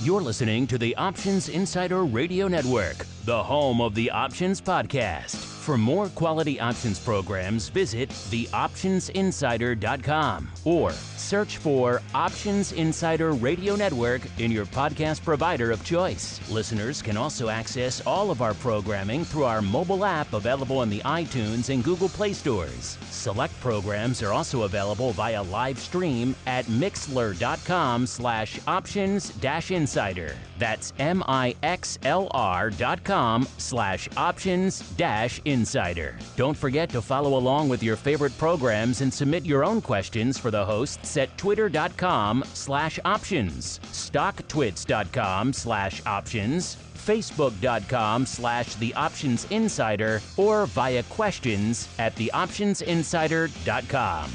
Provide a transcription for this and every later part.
You're listening to the Options Insider Radio Network, the home of the Options Podcast. For more quality options programs, visit theoptionsinsider.com or search for Options Insider Radio Network in your podcast provider of choice. Listeners can also access all of our programming through our mobile app available in the iTunes and Google Play stores. Select programs are also available via live stream at mixlr.com/options-insider. That's mixlr.com/options-insider. Don't forget to follow along with your favorite programs and submit your own questions for the hosts at twitter.com/options, stocktwits.com/options, facebook.com/The Options Insider, or via questions at theoptionsinsider.com.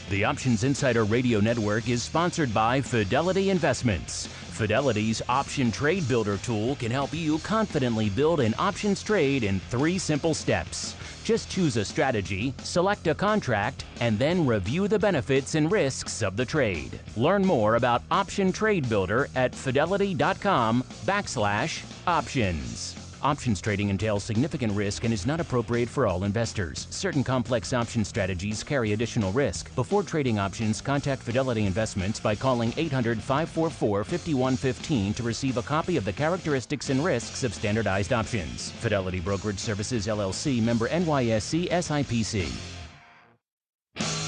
The Options Insider Radio Network is sponsored by Fidelity Investments. Fidelity's Option Trade Builder tool can help you confidently build an options trade in 3 simple steps. Just choose a strategy, select a contract, and then review the benefits and risks of the trade. Learn more about Option Trade Builder at fidelity.com/options. Options trading entails significant risk and is not appropriate for all investors. Certain complex option strategies carry additional risk. Before trading options, contact Fidelity Investments by calling 800-544-5115 to receive a copy of the characteristics and risks of standardized options. Fidelity Brokerage Services, LLC, member NYSE SIPC.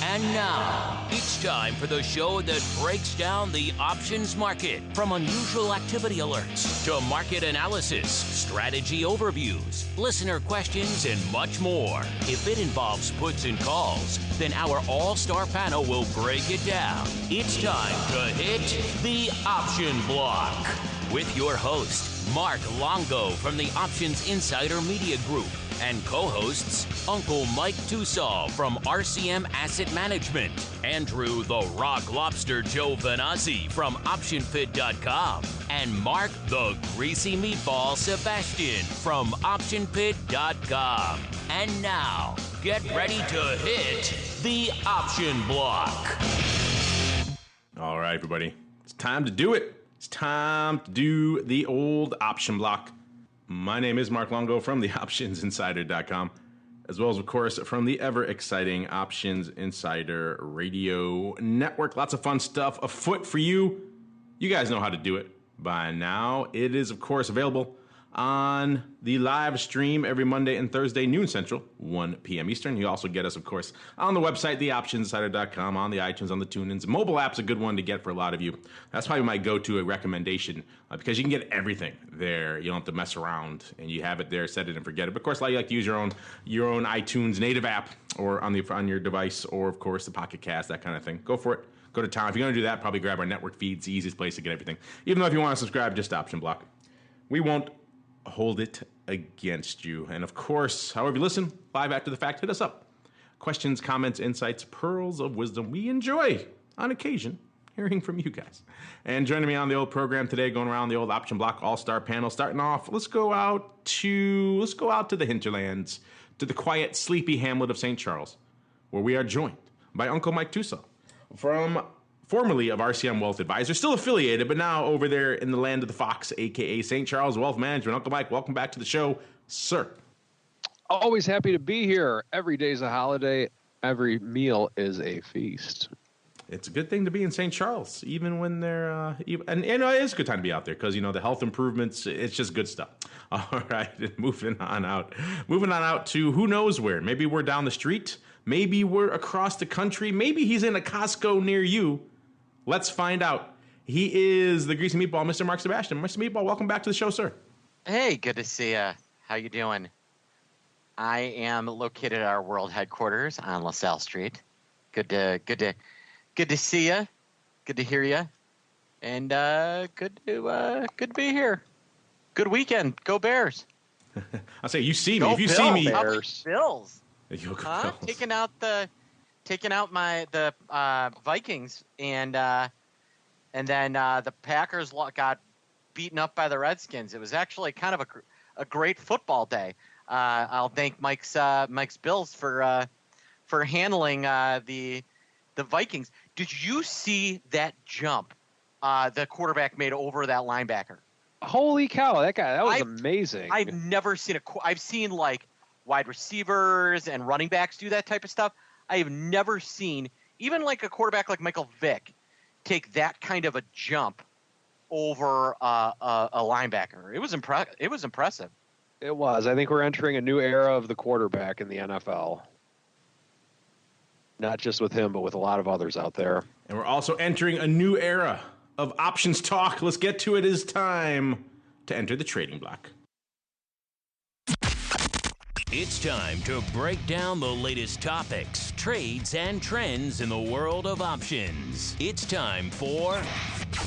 And now, it's time for the show that breaks down the options market. From unusual activity alerts to market analysis, strategy overviews, listener questions, and much more. If it involves puts and calls, then our all-star panel will break it down. It's time to hit the option block with your host, Mark Longo from the Options Insider Media Group, and co-hosts Uncle Mike Tosaw from RCM Asset Management, Andrew the Rock Lobster Giovinazzi from OptionPit.com, and Mark the Greasy Meatball Sebastian from OptionPit.com. And now, get ready to hit the option block. All right, everybody, it's time to do it. It's time to do the old option block. My name is Mark Longo from the OptionsInsider.com, as well as, of course, from the ever-exciting Options Insider Radio Network. Lots of fun stuff afoot for you. You guys know how to do it by now. It is, of course, available on the live stream every Monday and Thursday, noon Central, 1 p.m. Eastern. You also get us, of course, on the website, theoptionsinsider.com, on the iTunes, on the TuneIns. Mobile app's a good one to get for a lot of you. That's probably my go-to recommendation because you can get everything there. You don't have to mess around, and you have it there, set it and forget it. But, of course, a lot of you like to use your own iTunes native app or on your device or, of course, the Pocket Cast, that kind of thing. Go for it. Go to town. If you're going to do that, probably grab our network feed. It's the easiest place to get everything. Even though if you want to subscribe, just option block. We won't hold it against you. And of course, however you listen, live after the fact, hit us up. Questions, comments, insights, pearls of wisdom. We enjoy, on occasion, hearing from you guys. And joining me on the old program today, going around the old option block all-star panel, starting off, let's go out to the hinterlands, to the quiet, sleepy hamlet of St. Charles, where we are joined by Uncle Mike Tosaw formerly of RCM Wealth Advisors, still affiliated, but now over there in the land of the Fox, a.k.a. St. Charles Wealth Management. Uncle Mike, welcome back to the show, sir. Always happy to be here. Every day's a holiday. Every meal is a feast. It's a good thing to be in St. Charles, even when they're, and it is a good time to be out there because, the health improvements, it's just good stuff. All right, moving on out to who knows where. Maybe we're down the street. Maybe we're across the country. Maybe he's in a Costco near you. Let's find out. He is the Greasy Meatball, Mr. Mark Sebastian. Mr. Meatball, welcome back to the show, sir. Hey, good to see you. How you doing? I am located at our world headquarters on LaSalle Street. Good to see you. Good to hear you. And good to be here. Good weekend. Go Bears. I'll say you see me. Go if you Bills. see me, Bills. Bills. Huh? Taking out the Vikings and then the Packers got beaten up by the Redskins. It was actually kind of a great football day. I'll thank Mike's Bills for handling the Vikings. Did you see that jump the quarterback made over that linebacker. Holy cow, that was amazing. I've never seen I've seen like wide receivers and running backs do that type of stuff. I have never seen even like a quarterback like Michael Vick take that kind of a jump over a linebacker. It was impressive. It was. I think we're entering a new era of the quarterback in the NFL. Not just with him, but with a lot of others out there. And we're also entering a new era of options talk. Let's get to it. It is time to enter the trading block. It's time to break down the latest topics, trades, and trends in the world of options. It's time for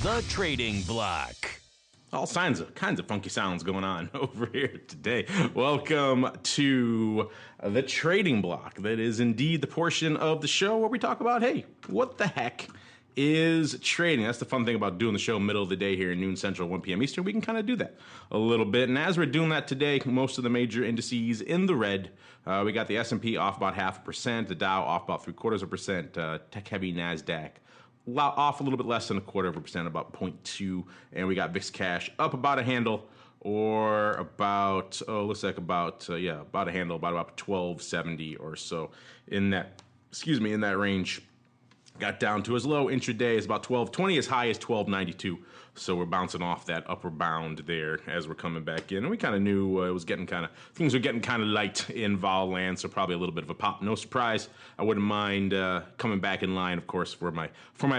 the trading block. All kinds of funky sounds going on over here today. Welcome to the trading block. That is indeed the portion of the show where we talk about, hey, what the heck is trading? That's the fun thing about doing the show middle of the day here, noon Central, 1 p.m. Eastern. We can kind of do that a little bit. And as we're doing that today, most of the major indices in the red. We got the S&P off about 0.5%, the Dow off about 0.75%, tech-heavy NASDAQ off a little bit less than 0.25%, about 0.2, and we got VIX cash up about a handle, or about about a handle, about 1270 or so in that range. Got down to as low intraday as about 1220, as high as 1292. So we're bouncing off that upper bound there as we're coming back in. And we kind of knew things were getting kind of light in vol land, so probably a little bit of a pop. No surprise. I wouldn't mind coming back in line, of course, for my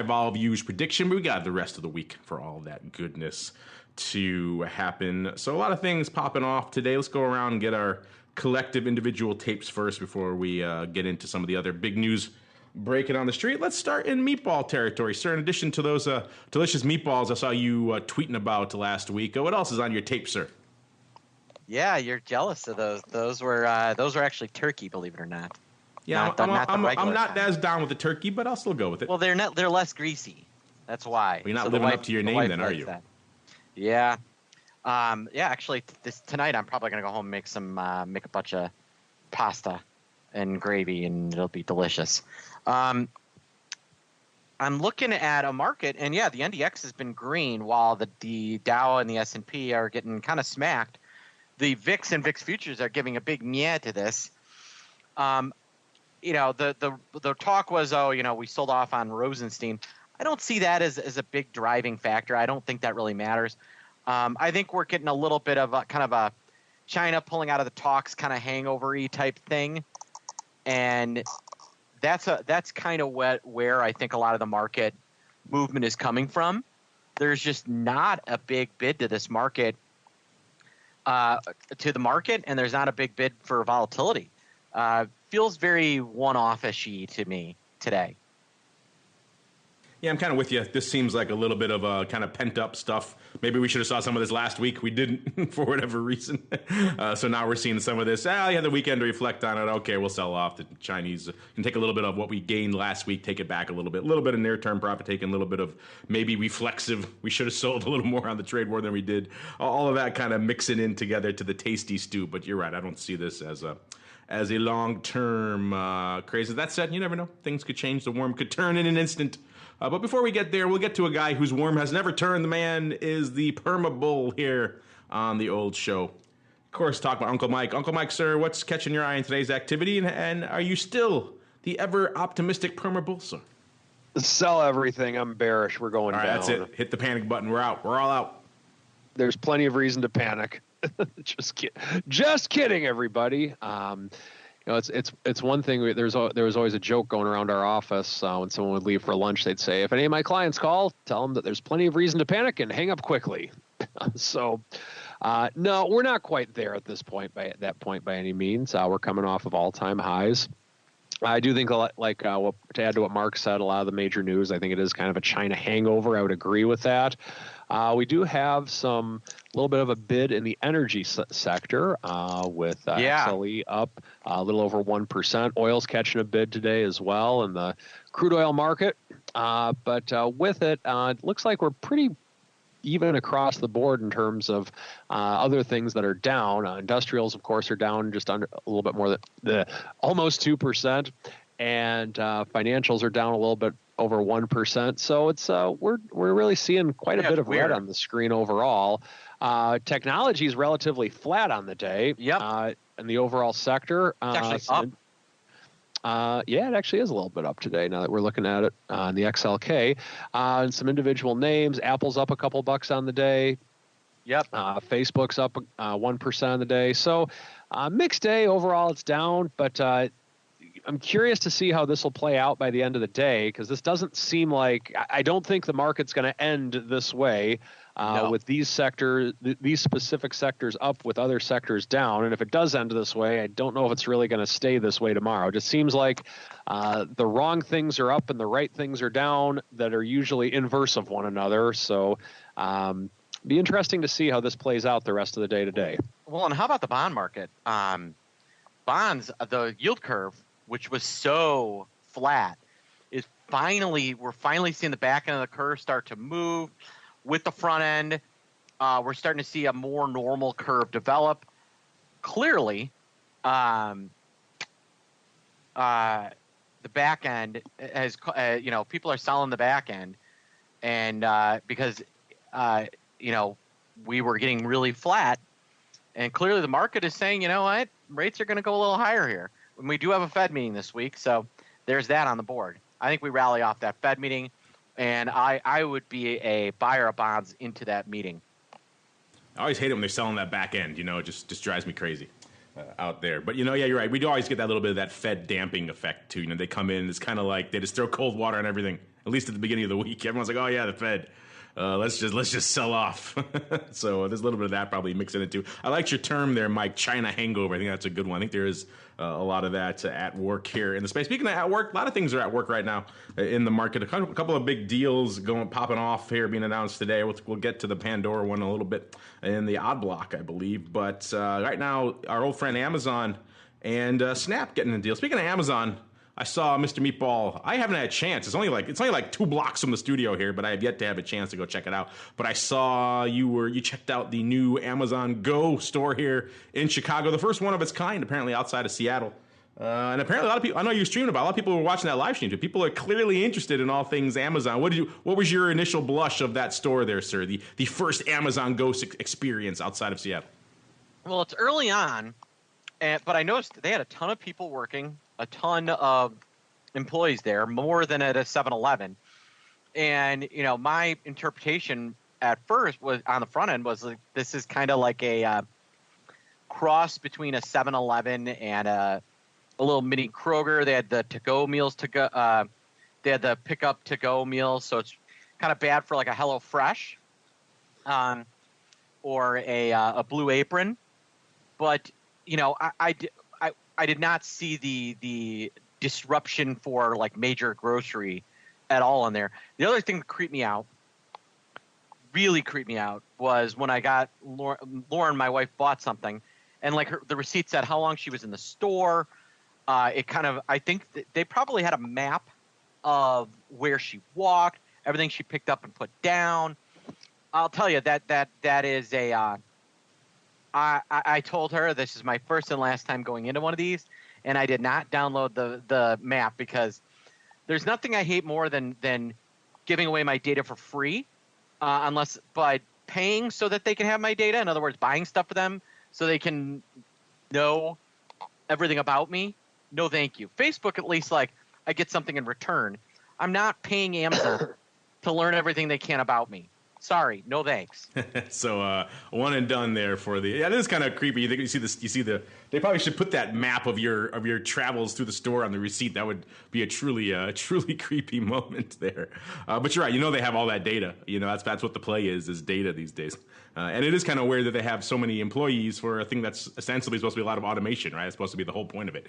vol views prediction. But we got the rest of the week for all that goodness to happen. So a lot of things popping off today. Let's go around and get our collective individual tapes first before we get into some of the other big news breaking on the street. Let's start in meatball territory, sir. In addition to those delicious meatballs I saw you tweeting about last week, what else is on your tape, sir? Yeah, you're jealous of those. Those were actually turkey, believe it or not. Yeah, I'm not as down with the turkey, but I'll still go with it. Well, they're less greasy. That's why. Well, you're not living up to your name, then, are you? That. Yeah. Actually, tonight I'm probably gonna go home and make a bunch of pasta and gravy, and it'll be delicious. I'm looking at a market, and yeah, the NDX has been green while the Dow and the S&P are getting kind of smacked. The VIX and VIX futures are giving a big yeah to this. The talk was, we sold off on Rosenstein. I don't see that as a big driving factor. I don't think that really matters. I think we're getting a little bit of a China pulling out of the talks kind of hangover-y type thing, and that's kind of where I think a lot of the market movement is coming from. There's just not a big bid to this market, and there's not a big bid for volatility. Feels very one-off-ishy to me today. Yeah, I'm kind of with you. This seems like a little bit of a kind of pent-up stuff. Maybe we should have saw some of this last week. We didn't for whatever reason. So now we're seeing some of this. You had the weekend to reflect on it. Okay, we'll sell off. The Chinese can take a little bit of what we gained last week, take it back a little bit. A little bit of near-term profit taking, a little bit of maybe reflexive. We should have sold a little more on the trade war than we did. All of that kind of mixing in together to the tasty stew. But you're right. I don't see this as a long-term craze. That said, you never know. Things could change. The worm could turn in an instant. But before we get there, we'll get to a guy whose worm has never turned. The man is the Perma Bull here on the old show. Of course, talk about Uncle Mike. Uncle Mike, sir, what's catching your eye in today's activity? And are you still the ever-optimistic Perma Bull, sir? Sell everything. I'm bearish. We're going down. All right, that's it. Hit the panic button. We're out. We're all out. There's plenty of reason to panic. Just kidding, everybody. It's one thing. There was always a joke going around our office when someone would leave for lunch. They'd say, "If any of my clients call, tell them that there's plenty of reason to panic and hang up quickly." So, no, we're not quite there at this point. By any means, we're coming off of all-time highs. I do think, to add to what Mark said, a lot of the major news, I think it is kind of a China hangover. I would agree with that. We do have a little bit of a bid in the energy sector with XLE up a little over 1%. Oil's catching a bid today as well in the crude oil market. But with it, it looks like we're pretty even across the board in terms of other things that are down. Industrials, of course, are down just under a little bit more than almost 2%. and financials are down a little bit over 1%. So it's we're really seeing quite a bit of red on the screen overall. Technology is relatively flat on the day. Yep. In the overall sector, it's actually up. Yeah, it actually is a little bit up today now that we're looking at it on the XLK. And some individual names. Apple's up a couple bucks on the day. Yep. Facebook's up 1% on the day. So mixed day overall. It's down, but I'm curious to see how this will play out by the end of the day, because this doesn't seem like, I don't think the market's going to end this way with these sectors, these specific sectors up with other sectors down. And if it does end this way, I don't know if it's really going to stay this way tomorrow. It just seems like the wrong things are up and the right things are down that are usually inverse of one another. So be interesting to see how this plays out the rest of the day today. Well, and how about the bond market? Bonds, the yield curve, which was so flat, we're finally seeing the back end of the curve start to move with the front end. We're starting to see a more normal curve develop. Clearly, the back end has, people are selling the back end, and because we were getting really flat, and clearly the market is saying, you know what, rates are going to go a little higher here. And we do have a Fed meeting this week, so there's that on the board. I think we rally off that Fed meeting, and I would be a buyer of bonds into that meeting. I always hate it when they're selling that back end. It just drives me crazy out there. But, yeah, you're right. We do always get that little bit of that Fed damping effect, too. They come in, it's kind of like they just throw cold water on everything, at least at the beginning of the week. Everyone's like, oh, yeah, the Fed. Let's just sell off. So there's a little bit of that probably mixed in it too. I liked your term there, Mike, China hangover. I think that's a good one. I think there is a lot of that at work here in the space. Speaking of at work, a lot of things are at work right now in the market. A couple of big deals popping off here being announced today. We'll get to the Pandora one a little bit in the odd block, I believe. But right now, our old friend Amazon and Snap getting a deal. Speaking of Amazon, I saw Mr. Meatball. I haven't had a chance. It's only like 2 blocks from the studio here, but I have yet to have a chance to go check it out. But I saw you checked out the new Amazon Go store here in Chicago, the first one of its kind, apparently outside of Seattle. And apparently a lot of people, I know you're streaming about, a lot of people were watching that live stream too. People are clearly interested in all things Amazon. What was your initial blush of that store there, sir? The first Amazon Go experience outside of Seattle. Well, it's early on, but I noticed they had a ton of people working, a ton of employees there, more than at a 7-Eleven. And, my interpretation at first was on the front end was like, this is kind of like a cross between a 7-Eleven and a little mini Kroger. They had the to-go meals they had the pick-up to-go meals. So it's kind of bad for like a HelloFresh or a Blue Apron. But, I did not see the disruption for like major grocery at all in there. The other thing that really creeped me out, was when I got Lauren, my wife, bought something, and like the receipt said how long she was in the store. I think they probably had a map of where she walked, everything she picked up and put down. I'll tell you that is a. I told her this is my first and last time going into one of these, and I did not download the map, because there's nothing I hate more than giving away my data for free, but paying so that they can have my data. In other words, buying stuff for them so they can know everything about me. No, thank you. Facebook, at least, like, I get something in return. I'm not paying Amazon to learn everything they can about me. Sorry, no thanks. So one and done there for the. Yeah, it is kind of creepy. You see this? You see the? They probably should put that map of your travels through the store on the receipt. That would be a truly creepy moment there. But you're right. They have all that data. That's what the play is data these days. And it is kind of weird that they have so many employees for a thing that's essentially supposed to be a lot of automation, right? It's supposed to be the whole point of it,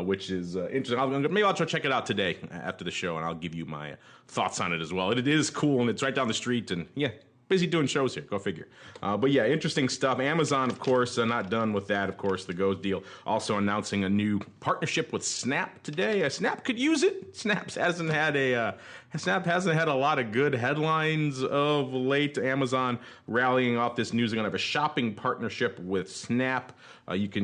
which is interesting. Maybe I'll try to check it out today after the show, and I'll give you my thoughts on it as well. It is cool, and it's right down the street, and yeah, busy doing shows here. Go figure. But yeah, interesting stuff. Amazon, of course, not done with that. Of course, the Go deal. Also announcing a new partnership with Snap today. Snap could use it. Snap hasn't had Snap hasn't had a lot of good headlines of late. Amazon rallying off this news. They're going to have a shopping partnership with Snap.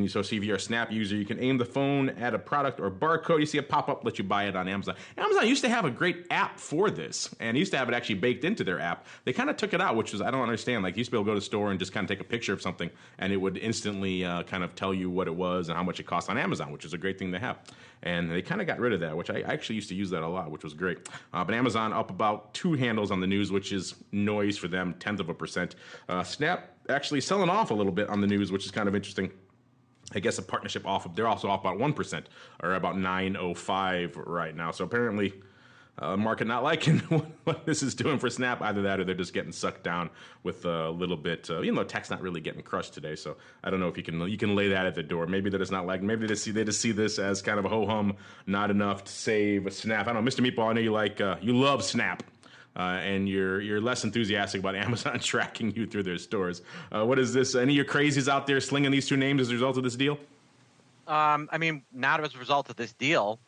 So see if you're a Snap user, you can aim the phone at a product or barcode. You see a pop-up, let you buy it on Amazon. Amazon used to have a great app for this, and used to have it actually baked into their app. They kind of took it out, which is, I don't understand. Like, you used to be able to go to the store and just kind of take a picture of something, and it would instantly kind of tell you what it was and how much it cost on Amazon, which is a great thing to have. And they kind of got rid of that, which I actually used to use that a lot, which was great. But Amazon up about 2 handles on the news, which is noise for them, 0.1%. Snap actually selling off a little bit on the news, which is kind of interesting. I guess a partnership they're also off about 1%, or about 905 right now. So apparently, market not liking what this is doing for Snap. Either that, or they're just getting sucked down with a little bit. Even though tech's not really getting crushed today, so I don't know if you can lay that at the door. Maybe that it's not like. Maybe they just see this as kind of a ho hum, not enough to save a Snap. I don't know, Mr. Meatball. I know you love Snap. And you're less enthusiastic about Amazon tracking you through their stores. What is this? Any of your crazies out there slinging these 2 names as a result of this deal? I mean, not as a result of this deal,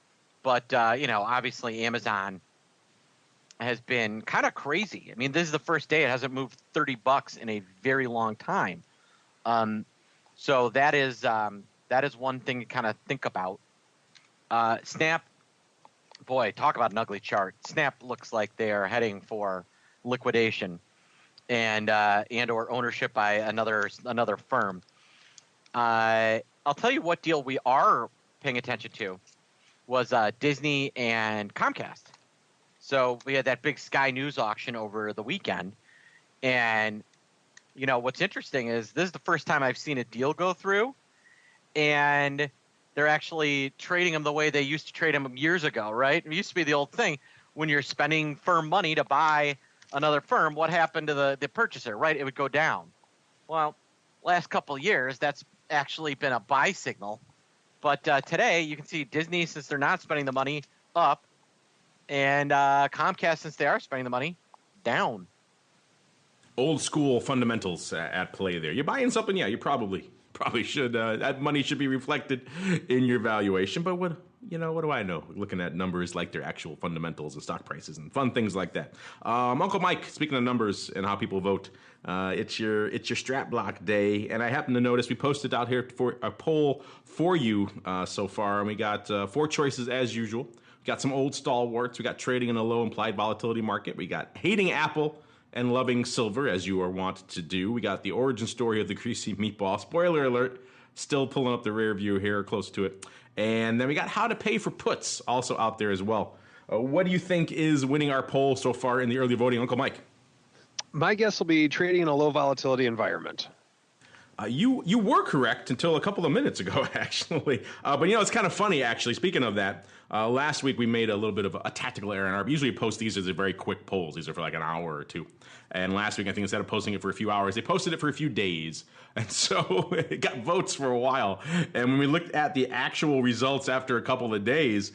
but obviously Amazon has been kind of crazy. I mean, this is the first day it hasn't moved $30 in a very long time. So that is one thing to kind of think about. Snap. Boy, talk about an ugly chart. Snap looks like they are heading for liquidation and or ownership by another firm. I'll tell you what deal we are paying attention to was Disney and Comcast. So we had that big Sky News auction over the weekend. And, what's interesting is this is the first time I've seen a deal go through. And they're actually trading them the way they used to trade them years ago, right? It used to be the old thing when you're spending firm money to buy another firm, what happened to the purchaser, right? It would go down. Well, last couple of years, that's actually been a buy signal. But today, you can see Disney, since they're not spending the money, up, and Comcast, since they are spending the money, down. Old school fundamentals at play there. You're buying something, yeah, you probably should. That money should be reflected in your valuation. But what do I know? Looking at numbers like their actual fundamentals and stock prices and fun things like that. Uncle Mike, speaking of numbers and how people vote, it's your strat block day, and I happen to notice we posted out here for a poll for you so far, and we got 4 choices as usual. We got some old stalwarts. We got trading in a low implied volatility market. We got hating Apple and loving silver, as you are wont to do. We got the origin story of the greasy meatball. Spoiler alert, still pulling up the rear view here, close to it. And then we got how to pay for puts also out there as well. What do you think is winning our poll so far in the early voting, Uncle Mike? My guess will be trading in a low volatility environment. You were correct until a couple of minutes ago, actually. But it's kind of funny, actually. Speaking of that, last week we made a little bit of a tactical error. We usually post these as a very quick polls. These are for like an hour or 2. And last week, I think instead of posting it for a few hours, they posted it for a few days. And so it got votes for a while. And when we looked at the actual results after a couple of days,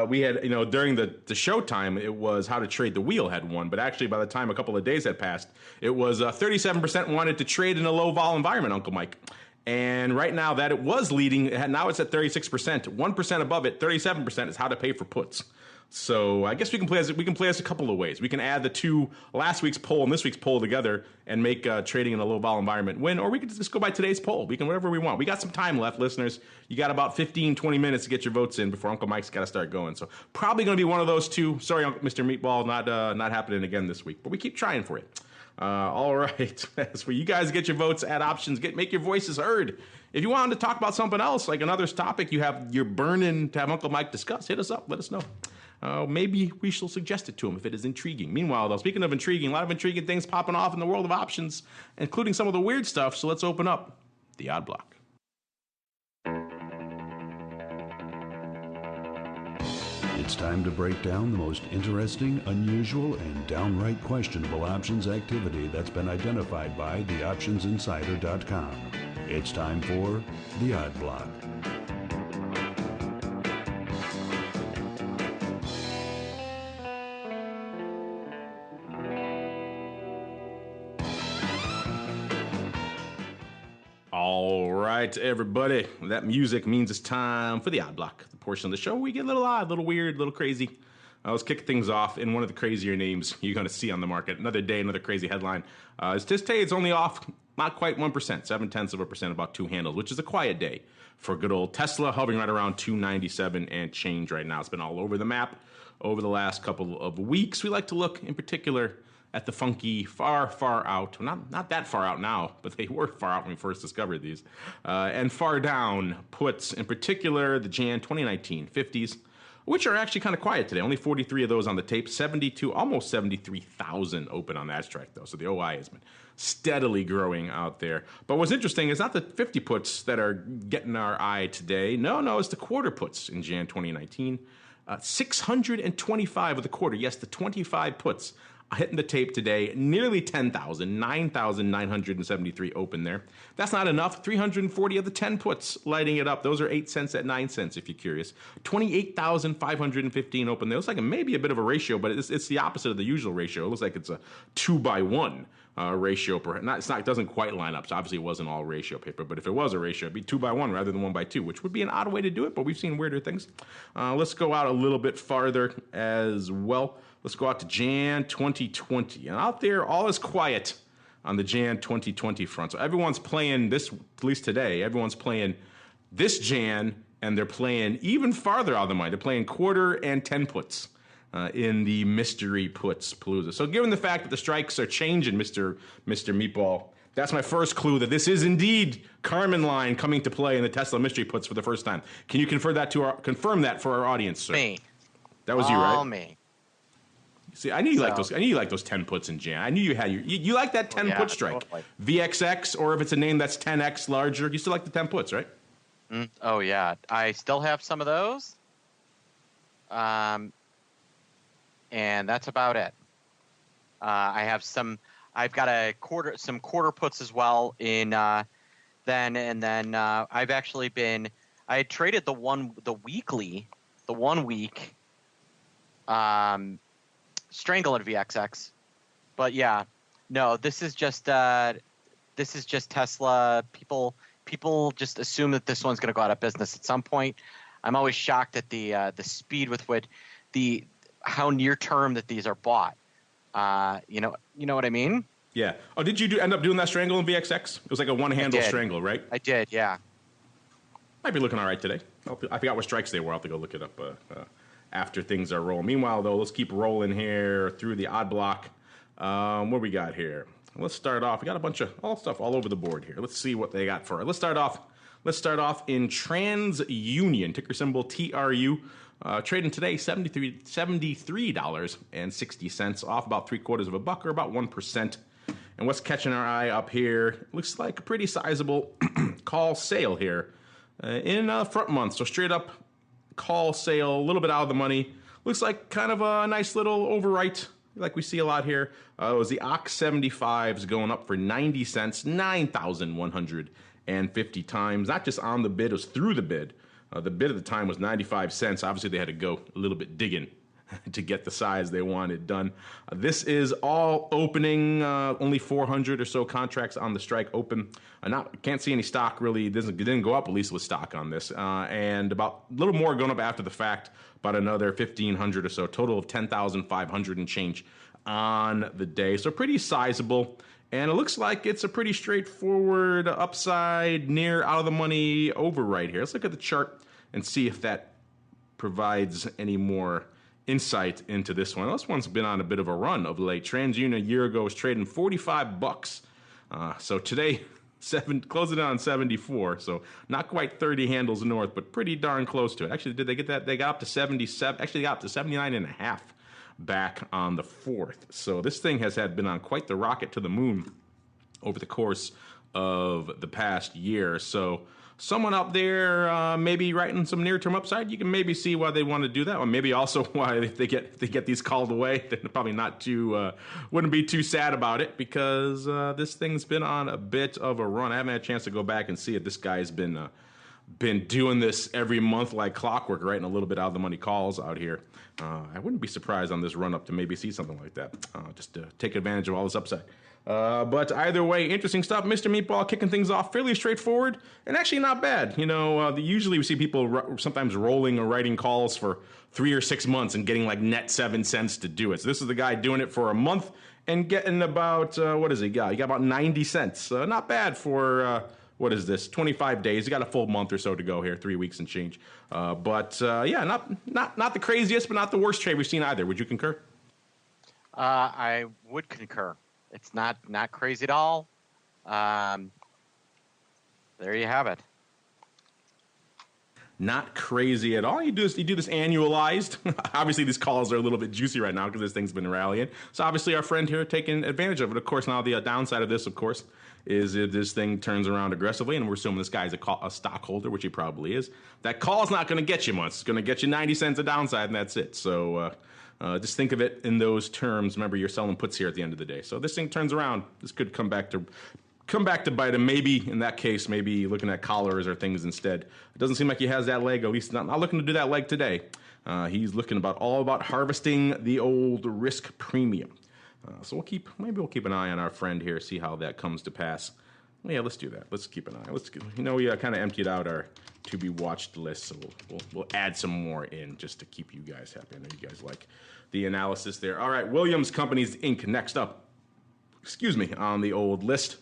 we had, during the show time, it was how to trade the wheel had won. But actually, by the time a couple of days had passed, it was 37% wanted to trade in a low vol environment, Uncle Mike. And right now that it was leading, now it's at 36%. 1% above it, 37% is how to pay for puts. So I guess we can play this a couple of ways. We can add the 2 last week's poll and this week's poll together and make trading in a low vol environment win, or we can just go by today's poll. We can whatever we want. We got some time left, listeners. You got about 15, 20 minutes to get your votes in before Uncle Mike's got to start going. So probably going to be one of those 2. Sorry, Mr. Meatball, not happening again this week, but we keep trying for you. All right. As for you guys, get your votes at options. Make your voices heard. If you wanted to talk about something else, like another topic you're burning to have Uncle Mike discuss, hit us up. Let us know. Maybe we shall suggest it to him if it is intriguing. Meanwhile, though, speaking of intriguing, a lot of intriguing things popping off in the world of options, including some of the weird stuff. So let's open up the odd block. It's time to break down the most interesting, unusual, and downright questionable options activity that's been identified by theoptionsinsider.com. It's time for the odd block. All right, everybody. That music means it's time for the odd block, the portion of the show where we get a little odd, a little weird, a little crazy. Let's kick things off in one of the crazier names you're going to see on the market. Another day, another crazy headline. Today it's only off not quite 1%, 0.7%, about two handles, which is a quiet day for good old Tesla, hovering right around 297 and change right now. It's been all over the map over the last couple of weeks. We like to look in particular at the funky, far out, not that far out now, but they were far out when we first discovered these, and far down puts, in particular the Jan 2019 50s, which are actually kind of quiet today. Only 43 of those on the tape, 72, almost 73,000 open on that strike, though. So the OI has been steadily growing out there. But what's interesting is not the 50 puts that are getting our eye today. No, it's the quarter puts in Jan 2019. 625 of the quarter. Yes, the 25 puts hitting the tape today, nearly 10,000, 9,973 open there. That's not enough. 340 of the 10 puts lighting it up. Those are 8 cents at 9 cents, if you're curious. 28,515 open there. Looks like maybe a bit of a ratio, but it's the opposite of the usual ratio. It looks like it's a 2-by-1 ratio. It doesn't quite line up, so obviously it wasn't all ratio paper, but if it was a ratio, it'd be 2-by-1 rather than 1-by-2, which would be an odd way to do it, but we've seen weirder things. Let's go out a little bit farther as well. Let's go out to Jan 2020. And out there, all is quiet on the Jan 2020 front. So everyone's playing this, at least today, everyone's playing this Jan, and they're playing even farther out of the money. They're playing quarter and 10 puts in the mystery puts palooza. So given the fact that the strikes are changing, Mr. Meatball, that's my first clue that this is indeed Carmen line coming to play in the Tesla mystery puts for the first time. Can you confirm that for our audience, sir? Me. That was you, right? All me. See, I knew you like those. I knew you like those 10 puts in Jan. I knew you had you like that 10 put strike. Totally. VXX, or if it's a name that's 10x larger, you still like the 10 puts, right? Oh yeah, I still have some of those. And that's about it. I have some. I've got some quarter puts as well in then, and then I've actually been. I had traded the 1 week. Strangle at VXX, but yeah, no. This is just Tesla. People just assume that this one's going to go out of business at some point. I'm always shocked at the speed with which how near term that these are bought. You know what I mean? Yeah. Oh, did you end up doing that strangle in VXX? It was like a one-handle strangle, right? I did. Yeah. Might be looking all right today. I forgot what strikes they were. I'll have to go look it up. After things are rolling. Meanwhile, though, let's keep rolling here through the odd block. What we got here? Let's start off. We got a bunch of stuff all over the board here. Let's see what they got for it. Let's start off in TransUnion, ticker symbol TRU. Trading today $73.60, off about 3/4 of a buck, or about 1%. And what's catching our eye up here? Looks like a pretty sizable call sale here in front month. So straight up call sale, a little bit out of the money. Looks like kind of a nice little overwrite, like we see a lot here. It was the OX 75s going up for 90 cents, 9,150 times. Not just on the bid, it was through the bid. The bid at the time was 95 cents. Obviously, they had to go a little bit digging to get the size they wanted done. This is all opening, only 400 or so contracts on the strike open. Can't see any stock really. It didn't go up, at least with stock on this. And about a little more going up after the fact, about another 1,500 or so. Total of 10,500 and change on the day. So pretty sizable. And it looks like it's a pretty straightforward upside, near out of the money overwrite here. Let's look at the chart and see if that provides any more insight into this one. This one's been on a bit of a run of late. TransUnion a year ago was trading $45. So today, closing on 74. So not quite 30 handles north, but pretty darn close to it. Actually, did they get that? They got up to 77. Actually, they got up to 79.5 back on the 4th. So this thing has been on quite the rocket to the moon over the course of the past year. So someone up there maybe writing some near-term upside, you can maybe see why they want to do that, or maybe also why they get these called away. They're probably not too wouldn't be too sad about it, because this thing's been on a bit of a run. I haven't had a chance to go back and see it. This guy's been doing this every month like clockwork, writing a little bit out of the money calls out here. I wouldn't be surprised on this run up to maybe see something like that, just to take advantage of all this upside. But either way, interesting stuff. Mr. Meatball kicking things off fairly straightforward and actually not bad. Usually we see people sometimes rolling or writing calls for 3 or 6 months and getting like net 7 cents to do it. So this is the guy doing it for a month and getting about, what does he got? He got about 90 cents. Not bad for, 25 days. He got a full month or so to go here, 3 weeks and change. Not the craziest, but not the worst trade we've seen either. Would you concur? I would concur. It's not crazy at all. There you have it. Not crazy at all. You do this annualized. Obviously, these calls are a little bit juicy right now because this thing's been rallying. So obviously, our friend here taking advantage of it. Of course, now the downside of this, of course, is if this thing turns around aggressively, and we're assuming this guy's a stockholder, which he probably is. That call's not going to get you much. It's going to get you 90 cents of downside, and that's it. So just think of it in those terms. Remember, you're selling puts here at the end of the day. So this thing turns around. This could come back to bite him. Maybe in that case, maybe looking at collars or things instead. It doesn't seem like he has that leg. At least not looking to do that leg today. He's looking all about harvesting the old risk premium. So we'll keep an eye on our friend here, see how that comes to pass. Well, yeah, let's do that. Let's keep an eye. We kind of emptied out our to be watched list, so we'll add some more in just to keep you guys happy. I know you guys like the analysis there. All right, Williams Companies Inc. next up. On the old list.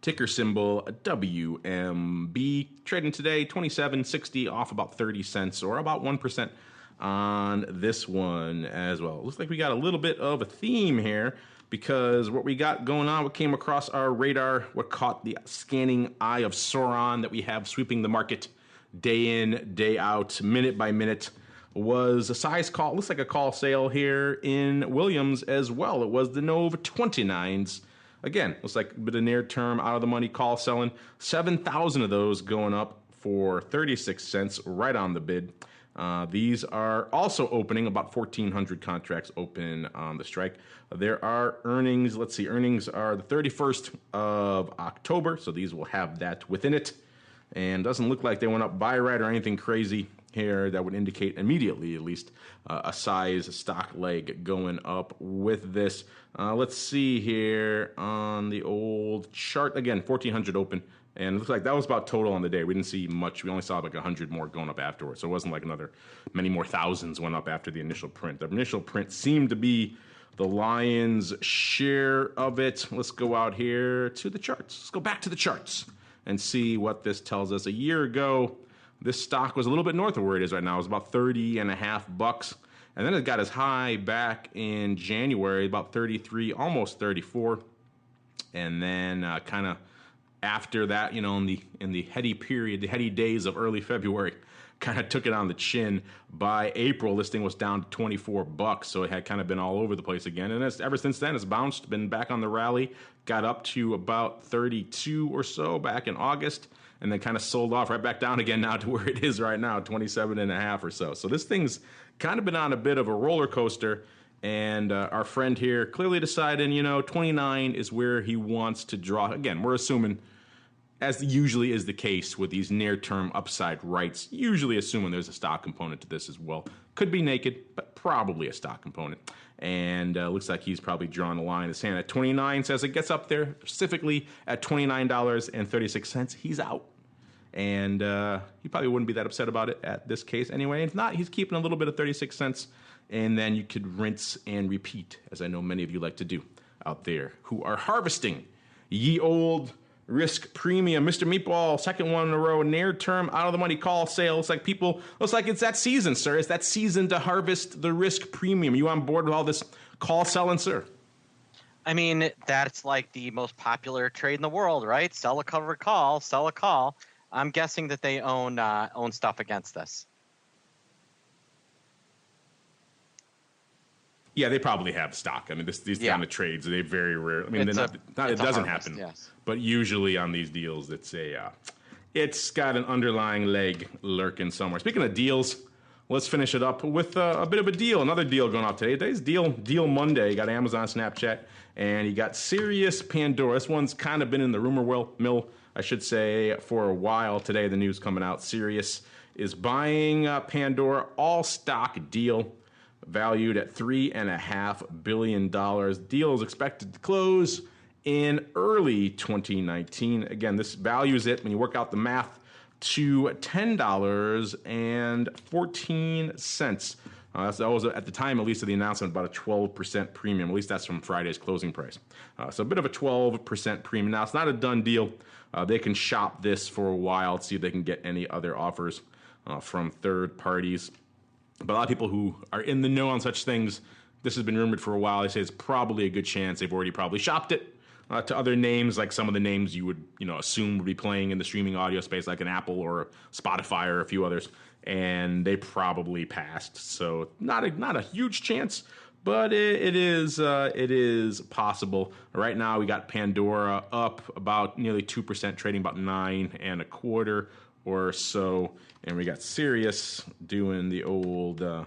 Ticker symbol WMB. Trading today, 27.60, off about 30 cents or about 1% on this one as well. Looks like we got a little bit of a theme here because what we got going on, what came across our radar, what caught the scanning eye of Sauron that we have sweeping the market day in, day out, minute by minute, was a size call. Looks like a call sale here in Williams as well. It was the Nova 29s. Again, looks like a bit of near-term, out-of-the-money call selling. 7,000 of those going up for 36 cents right on the bid. These are also opening, about 1,400 contracts open on the strike. There are earnings. Let's see, earnings are the 31st of October, so these will have that within it. And doesn't look like they went up buy right or anything crazy here that would indicate immediately, at least, a stock leg going up with this. Let's see here on the old chart. Again, 1,400 open. And it looks like that was about total on the day. We didn't see much. We only saw like 100 more going up afterwards. So it wasn't like many more thousands went up after the initial print. The initial print seemed to be the lion's share of it. Let's go out here to the charts. Let's go back to the charts and see what this tells us. A year ago, this stock was a little bit north of where it is right now. It was about $30.50. And then it got as high back in January, about 33, almost 34. And then kind of after that, in the heady period, the heady days of early February, kind of took it on the chin. By April, this thing was down to $24, so it had kind of been all over the place again. And ever since then, it's bounced, been back on the rally, got up to about 32 or so back in August, and then kind of sold off right back down again now to where it is right now, 27.5 or so. So this thing's kind of been on a bit of a roller coaster. And our friend here clearly deciding, 29 is where he wants to draw. Again, we're assuming, as usually is the case with these near-term upside rights, usually assuming there's a stock component to this as well. Could be naked, but probably a stock component. And looks like he's probably drawn a line in the sand at 29. Says it gets up there, specifically at $29.36. He's out. And he probably wouldn't be that upset about it at this case anyway. If not, he's keeping a little bit of 36 cents. And then you could rinse and repeat, as I know many of you like to do out there, who are harvesting ye old risk premium. Mr. Meatball, second one in a row, near-term, out-of-the-money call sale. Looks like it's that season, sir. It's that season to harvest the risk premium. Are you on board with all this call selling, sir? I mean, that's like the most popular trade in the world, right? Sell a covered call, sell a call. I'm guessing that they own stuff against this. Yeah, they probably have stock. I mean, these kind of trades, they very rare. I mean, it doesn't happen. Yes. But usually on these deals, it's got an underlying leg lurking somewhere. Speaking of deals, let's finish it up with a bit of a deal. Another deal going off today. Today's Deal Monday. You got Amazon, Snapchat, and you got Sirius Pandora. This one's kind of been in the rumor mill, I should say, for a while. Today, the news coming out. Sirius is buying Pandora, all stock deal. valued at $3.5 billion. Deal is expected to close in early 2019. Again, this values it, when you work out the math, to $10.14. That was, at the time, at least of the announcement, about a 12% premium. At least that's from Friday's closing price. So a bit of a 12% premium. Now, it's not a done deal. They can shop this for a while to see if they can get any other offers from third parties. But a lot of people who are in the know on such things, this has been rumored for a while. They say it's probably a good chance they've already probably shopped it to other names, like some of the names you would assume would be playing in the streaming audio space, like an Apple or Spotify or a few others, and they probably passed. So not a huge chance, but it is possible. Right now we got Pandora up about nearly 2%, trading about 9.25 or so, and we got Sirius doing the old on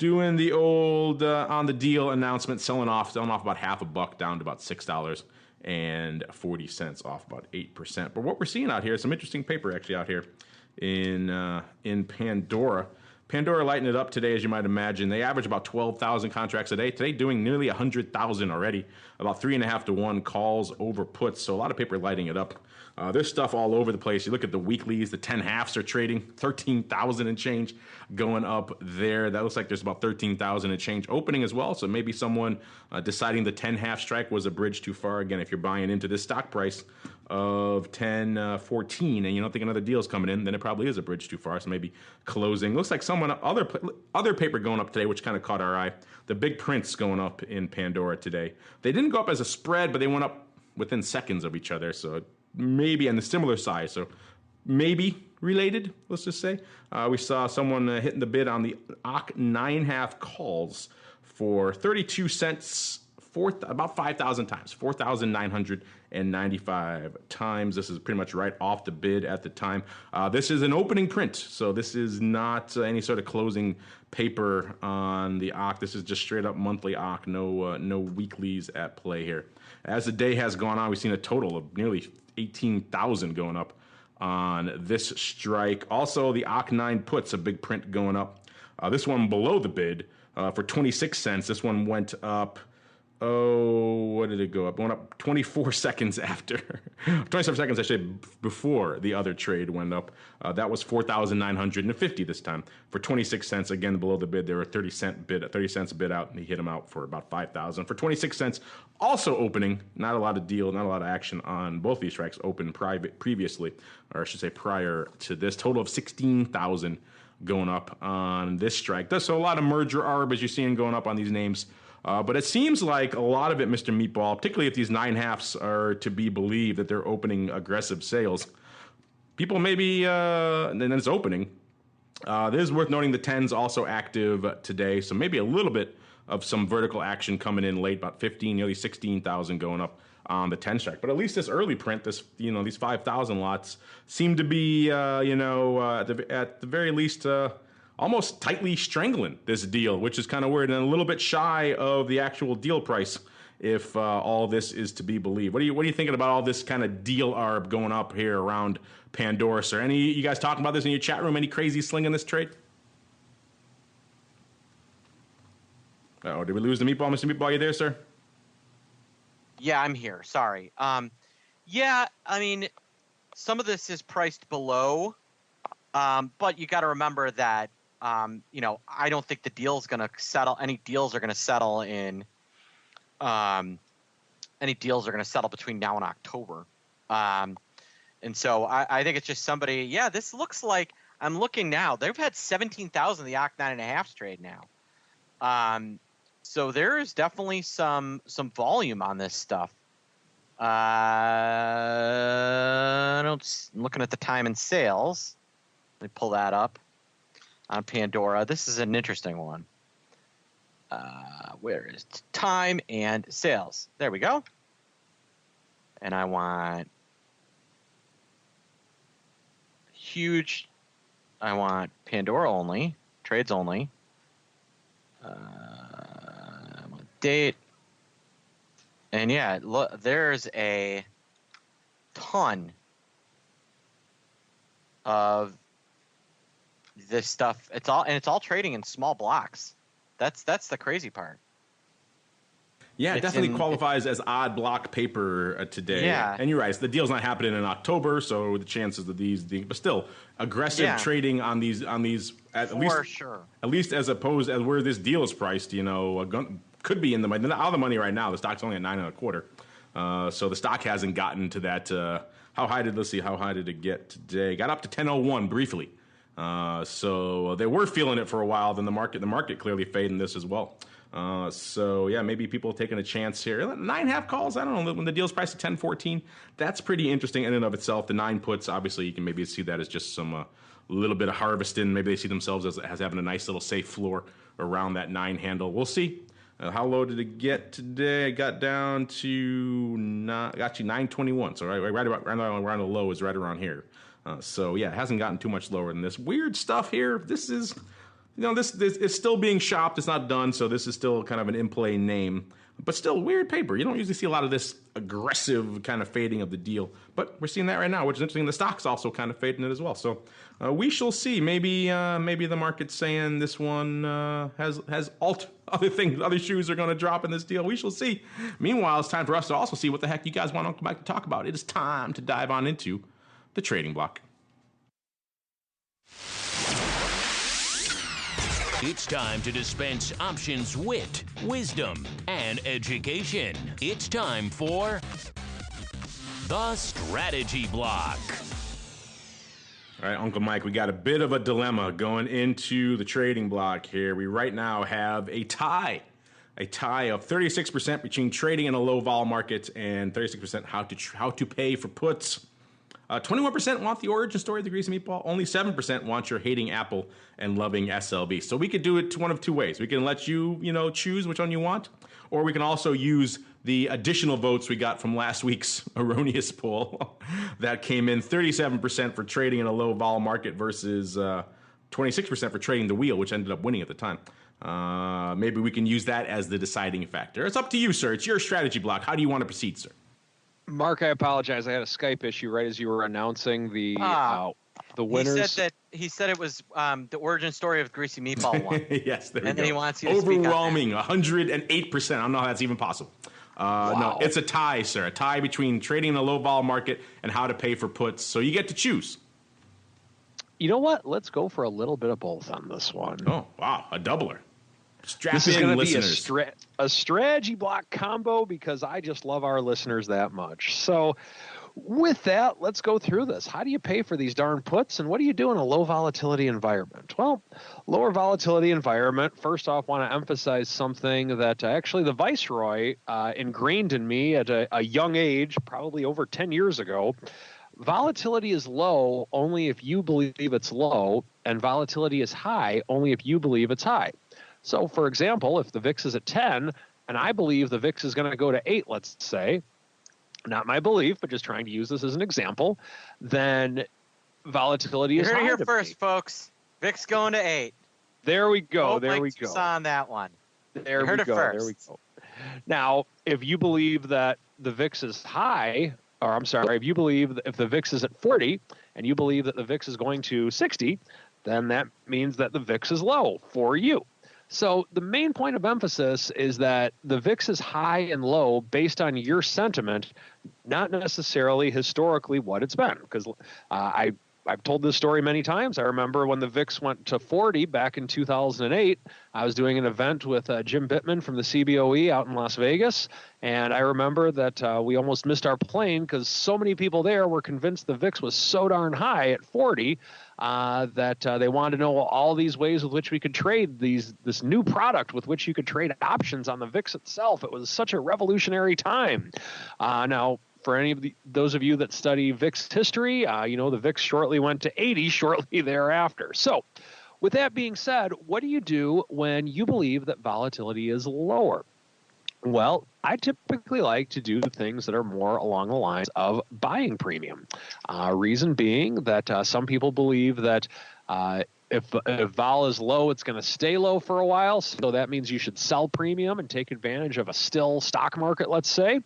the deal announcement, selling off about $0.50 down to about $6.40, off about 8%. But what we're seeing out here is some interesting paper actually out here in Pandora. Pandora lighting it up today, as you might imagine. They average about 12,000 contracts a day. Today, doing nearly 100,000 already. About 3.5 to 1 calls over puts. So a lot of paper lighting it up. There's stuff all over the place. You look at the weeklies, the 10 halves are trading 13,000 and change going up there. That looks like there's about 13,000 and change opening as well. So maybe someone deciding the 10 half strike was a bridge too far. Again, if you're buying into this stock price of 10.14 and you don't think another deal is coming in, then it probably is a bridge too far. So maybe closing. Looks like other paper going up today, which kind of caught our eye. The big prints going up in Pandora today. They didn't go up as a spread, but they went up within seconds of each other. So maybe in the similar size. So maybe related, let's just say. We saw someone hitting the bid on the OC 9.5 calls for 32 cents, about 5,000 times, 4,995 times. This is pretty much right off the bid at the time. This is an opening print, so this is not any sort of closing paper on the OC. This is just straight up monthly OC, no weeklies at play here. As the day has gone on, we've seen a total of nearly 18,000 going up on this strike. Also, the OC 9 puts, a big print going up. This one below the bid for 26 cents. This one went up, what did it go up? It went up 24 seconds after. 27 seconds, I say, before the other trade went up. That was 4,950 this time for 26 cents. Again, below the bid, there were 30 cents bid out, and he hit them out for about 5,000 for 26 cents. Also opening, not a lot of action on both these strikes. Open previously, or I should say prior to this. Total of 16,000 going up on this strike. So a lot of merger arb as you're seeing going up on these names. But it seems like a lot of it, Mr. Meatball, particularly if these 9 halves are to be believed that they're opening aggressive sales, people maybe, and then it's opening. It is worth noting the 10's also active today, so maybe a little bit of some vertical action coming in late, about 15, nearly 16,000 going up on the 10 strike. But at least this early print, these 5,000 lots seem to be, at the very least, almost tightly strangling this deal, which is kind of weird and a little bit shy of the actual deal price, if all this is to be believed. What are you thinking about all this kind of deal arb going up here around Pandora, sir? Any you guys talking about this in your chat room? Any crazy slinging this trade? Oh, did we lose the Meatball, Mr. Meatball? You there, sir? Yeah, I'm here. Sorry. Yeah, I mean, some of this is priced below, but you got to remember that, I don't think the deal's going to settle. Any deals are going to settle in. Any deals are going to settle between now and October. And so I think it's just somebody. Yeah, this looks like, I'm looking now. They've had 17,000 the OC 9.5 trade now. So there is definitely some volume on this stuff. I'm looking at the time and sales. Let me pull that up on Pandora. This is an interesting one. Where is time and sales? There we go. And I want huge. I want Pandora only, trades only. I want date. And yeah, look, there's a ton of this stuff. It's all trading in small blocks. That's the crazy part. Yeah, it definitely qualifies as odd block paper today. Yeah. And you're right. The deal's not happening in October, so the chances of these, but still, aggressive trading on these at least as opposed as where this deal is priced, could be in the money. They're not out of the money right now. The stock's only at 9.25. So the stock hasn't gotten to that. How high did it get today? Got up to 10.01 briefly. So they were feeling it for a while. Then the market clearly fading this as well. So yeah, maybe people taking a chance here. 9.5 calls. I don't know, when the deal's priced at 10.14, that's pretty interesting in and of itself. The 9 puts, obviously, you can maybe see that as just some little bit of harvesting. Maybe they see themselves as having a nice little safe floor around that 9 handle. We'll see. How low did it get today? It got down to 9.21. So right around the low is right around here. So yeah, it hasn't gotten too much lower than this. Weird stuff here. This is. This is still being shopped. It's not done, so this is still kind of an in-play name. But still, weird paper. You don't usually see a lot of this aggressive kind of fading of the deal. But we're seeing that right now, which is interesting. The stock's also kind of fading it as well. So we shall see. Maybe the market's saying this one has other shoes are going to drop in this deal. We shall see. Meanwhile, it's time for us to also see what the heck you guys want to come back to talk about. It is time to dive on into the trading block. It's time to dispense options, wit, wisdom, and education. It's time for the Strategy Block. All right, Uncle Mike, we got a bit of a dilemma going into the trading block here. We right now have a tie of 36% between trading in a low vol market and 36% how to pay for puts. 21% want the origin story of the greasy meatball. Only 7% want your hating Apple and loving SLB. So we could do it one of two ways. We can let you, choose which one you want, or we can also use the additional votes we got from last week's erroneous poll that came in 37% for trading in a low vol market versus 26% for trading the wheel, which ended up winning at the time. Maybe we can use that as the deciding factor. It's up to you, sir. It's your strategy block. How do you want to proceed, sir? Mark, I apologize. I had a Skype issue right as you were announcing the winners. He said it was the origin story of Greasy Meatball one. Yes, there we go. And then he wants you to overwhelming 108%. I don't know how that's even possible. Wow. No, it's a tie, sir. A tie between trading in a low vol market and how to pay for puts. So you get to choose. You know what? Let's go for a little bit of both on this one. Oh, wow. A doubler. Strap this is in, going to listeners. be a strategy block combo because I just love our listeners that much. So with that, let's go through this. How do you pay for these darn puts, and what do you do in a low volatility environment? Well, lower volatility environment, first off, want to emphasize something that actually the Viceroy ingrained in me at a young age, probably over 10 years ago. Volatility is low only if you believe it's low, and volatility is high only if you believe it's high. So, for example, if the VIX is at 10 and I believe the VIX is going to go to 8, let's say, not my belief, but just trying to use this as an example, then volatility is high. You're here first, folks. VIX going to 8. There we go. Hope there Mike we go. Tosaw on that one. There we go. There we go. Now, if you believe that the VIX is high, or I'm sorry, if you believe that if the VIX is at 40 and you believe that the VIX is going to 60, then that means that the VIX is low for you. So the main point of emphasis is that the VIX is high and low based on your sentiment, not necessarily historically what it's been. Because I've told this story many times. I remember when the VIX went to 40 back in 2008, I was doing an event with Jim Bittman from the CBOE out in Las Vegas. And I remember that we almost missed our plane because so many people there were convinced the VIX was so darn high at 40 that they wanted to know all these ways with which we could trade this new product with which you could trade options on the VIX itself. It was such a revolutionary time. Now, for any of those of you that study VIX history, the VIX shortly went to 80 shortly thereafter. So with that being said, what do you do when you believe that volatility is lower? Well, I typically like to do things that are more along the lines of buying premium. Reason being that some people believe that if vol is low, it's going to stay low for a while. So that means you should sell premium and take advantage of a still stock market, let's say.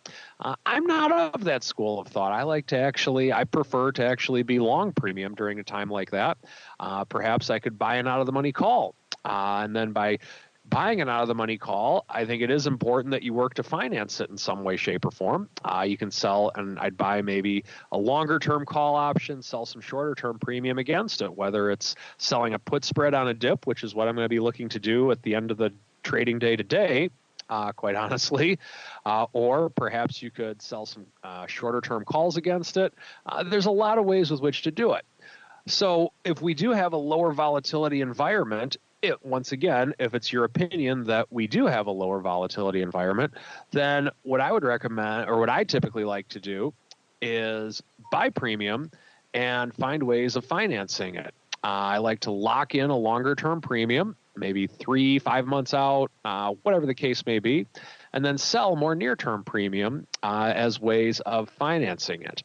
I'm not of that school of thought. I prefer to actually be long premium during a time like that. Perhaps I could buy an out of the money call. And then by buying an out-of-the-money call, I think it is important that you work to finance it in some way, shape, or form. You can sell, and I'd buy maybe a longer-term call option, sell some shorter-term premium against it, whether it's selling a put spread on a dip, which is what I'm going to be looking to do at the end of the trading day today, quite honestly, or perhaps you could sell some shorter-term calls against it. There's a lot of ways with which to do it. So if we do have a lower volatility environment, once again, if it's your opinion that we do have a lower volatility environment, then what I would recommend, or what I typically like to do, is buy premium and find ways of financing it. I like to lock in a longer-term premium, maybe 3-5 months out, whatever the case may be, and then sell more near-term premium as ways of financing it.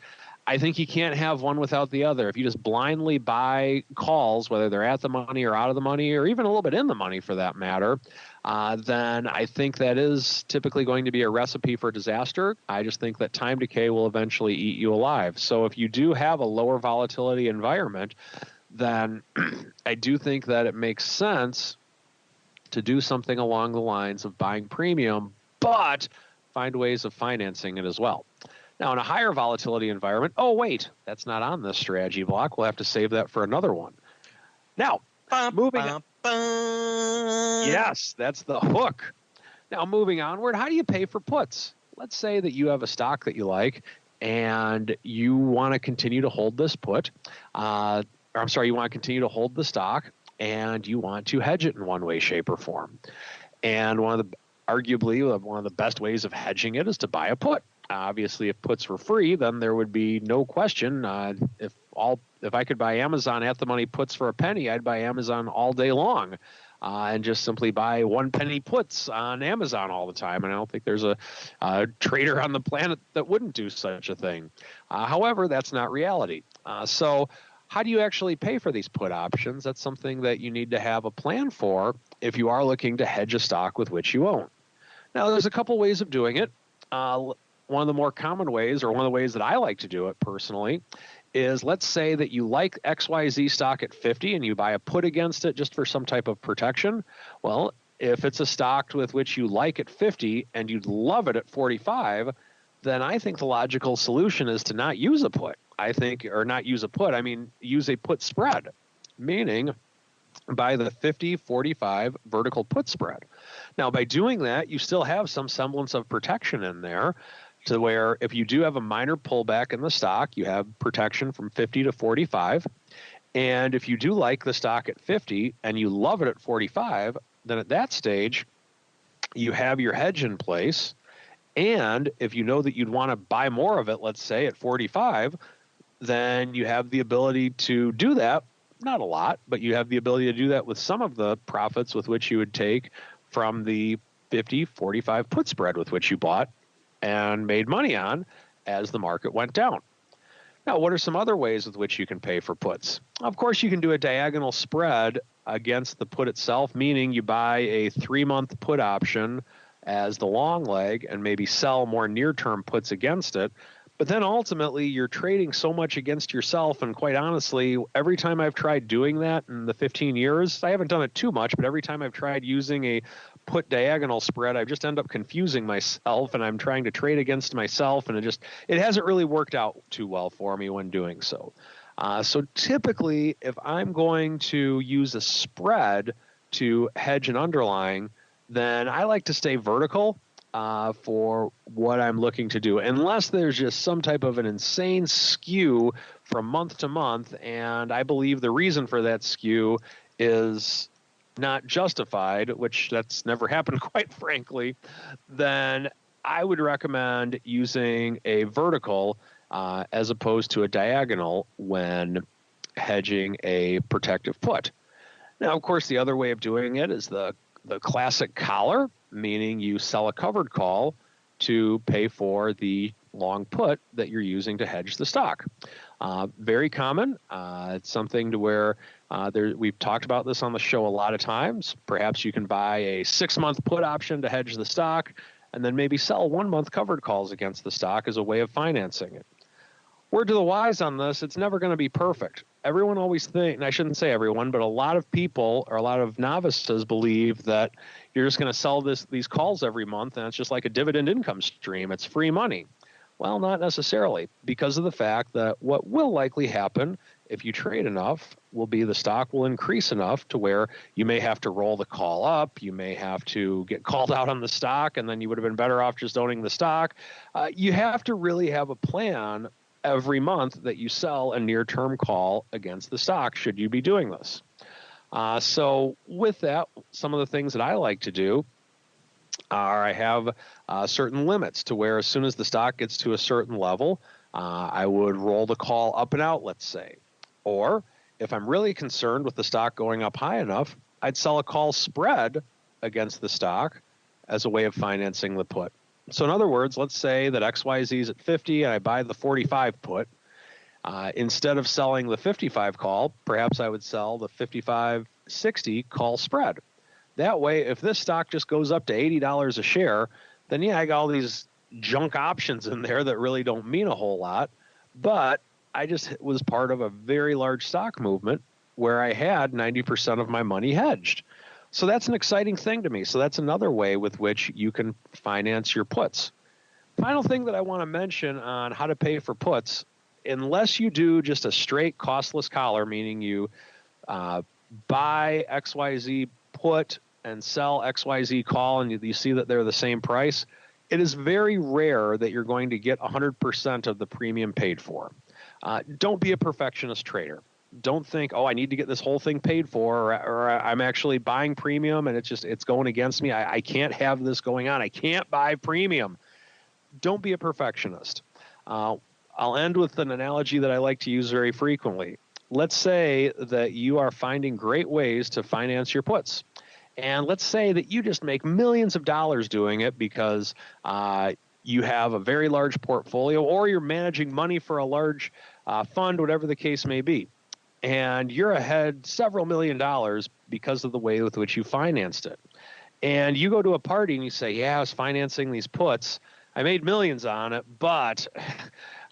I think you can't have one without the other. If you just blindly buy calls, whether they're at the money or out of the money, or even a little bit in the money for that matter, then I think that is typically going to be a recipe for disaster. I just think that time decay will eventually eat you alive. So if you do have a lower volatility environment, then I do think that it makes sense to do something along the lines of buying premium, but find ways of financing it as well. Now, in a higher volatility environment, oh, wait, that's not on this strategy block. We'll have to save that for another one. Now, moving on. Yes, that's the hook. Now, moving onward, how do you pay for puts? Let's say that you have a stock that you like and you want to continue to hold this put. You want to continue to hold the stock and you want to hedge it in one way, shape, or form. And arguably one of the best ways of hedging it is to buy a put. Obviously, if puts were free, then there would be no question. If I could buy Amazon at the money puts for a penny, I'd buy Amazon all day long, and just simply buy 1 penny puts on Amazon all the time. And I don't think there's a trader on the planet that wouldn't do such a thing. However, that's not reality. So how do you actually pay for these put options? That's something that you need to have a plan for if you are looking to hedge a stock with which you own. Now, there's a couple ways of doing it. One of the more common ways, or one of the ways that I like to do it personally, is let's say that you like XYZ stock at 50 and you buy a put against it just for some type of protection. Well, if it's a stock with which you like at 50 and you'd love it at 45, then I think the logical solution is to not use a put. I mean use a put spread, meaning buy the 50-45 vertical put spread. Now, by doing that, you still have some semblance of protection in there, to where if you do have a minor pullback in the stock, you have protection from 50 to 45. And if you do like the stock at 50 and you love it at 45, then at that stage, you have your hedge in place. And if you know that you'd want to buy more of it, let's say at 45, then you have the ability to do that. Not a lot, but you have the ability to do that with some of the profits with which you would take from the 50-45 put spread with which you bought and made money on as the market went down. Now, what are some other ways with which you can pay for puts? Of course, you can do a diagonal spread against the put itself, meaning you buy a 3-month put option as the long leg and maybe sell more near-term puts against it. But then ultimately, you're trading so much against yourself. And quite honestly, every time I've tried doing that in the 15 years, I haven't done it too much, but every time I've tried using a put diagonal spread, I just end up confusing myself and I'm trying to trade against myself. And it hasn't really worked out too well for me when doing so. So typically, if I'm going to use a spread to hedge an underlying, then I like to stay vertical for what I'm looking to do, unless there's just some type of an insane skew from month to month. And I believe the reason for that skew is not justified, which that's never happened, quite frankly, then I would recommend using a vertical as opposed to a diagonal when hedging a protective put. Now, of course, the other way of doing it is the classic collar, meaning you sell a covered call to pay for the long put that you're using to hedge the stock. Very common. It's something to where we've talked about this on the show a lot of times. Perhaps you can buy a 6-month put option to hedge the stock and then maybe sell 1-month covered calls against the stock as a way of financing it. Word to the wise on this, it's never going to be perfect. everyone always think, and I shouldn't say everyone, but a lot of people or a lot of novices believe that you're just going to sell these calls every month and it's just like a dividend income stream. It's free money. Well, not necessarily, because of the fact that what will likely happen if you trade enough will be the stock will increase enough to where you may have to roll the call up. You may have to get called out on the stock, and then you would have been better off just owning the stock. You have to really have a plan every month that you sell a near-term call against the stock should you be doing this. So with that, some of the things that I like to do are I have certain limits to where as soon as the stock gets to a certain level, I would roll the call up and out, let's say. Or if I'm really concerned with the stock going up high enough, I'd sell a call spread against the stock as a way of financing the put. So in other words, let's say that XYZ is at 50 and I buy the 45 put. Instead of selling the 55 call, perhaps I would sell the 55.60 call spread. That way, if this stock just goes up to $80 a share, then yeah, I got all these junk options in there that really don't mean a whole lot. But I just was part of a very large stock movement where I had 90% of my money hedged. So that's an exciting thing to me. So that's another way with which you can finance your puts. Final thing that I want to mention on how to pay for puts, unless you do just a straight costless collar, meaning you buy XYZ put and sell XYZ call and you see that they're the same price, it is very rare that you're going to get 100% of the premium paid for. Don't be a perfectionist trader. Don't think, oh, I need to get this whole thing paid for, or I'm actually buying premium and it's going against me. I can't have this going on. I can't buy premium. Don't be a perfectionist. I'll end with an analogy that I like to use very frequently. Let's say that you are finding great ways to finance your puts. And let's say that you just make millions of dollars doing it because you have a very large portfolio or you're managing money for a large fund, whatever the case may be. And you're ahead several $1 million because of the way with which you financed it. And you go to a party and you say, yeah, I was financing these puts. I made millions on it, but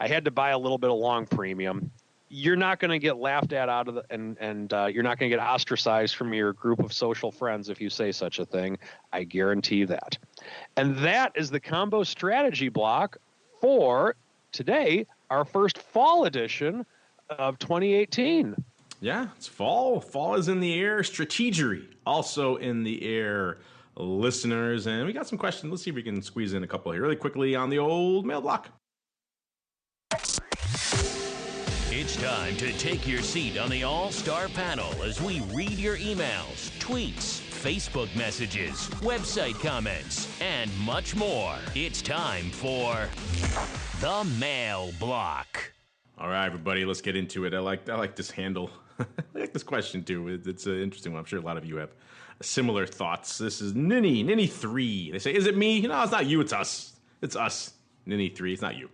I had to buy a little bit of long premium. You're not going to get laughed at out of the, and you're not going to get ostracized from your group of social friends if you say such a thing. I guarantee that. And that is the combo strategy block for today, our first fall edition of 2018. Yeah, it's fall. Fall is in the air. Strategery also in the air, listeners. And we got some questions. Let's see if we can squeeze in a couple here really quickly on the old mail block. It's time to take your seat on the All-Star panel as we read your emails, tweets, Facebook messages, website comments, and much more. It's time for the mail block. All right, everybody, let's get into it. I like this handle. I like this question, too. It's an interesting one. I'm sure a lot of you have similar thoughts. This is Ninny3. They say, is it me? No, it's not you. It's us. It's us. Ninny3. It's not you.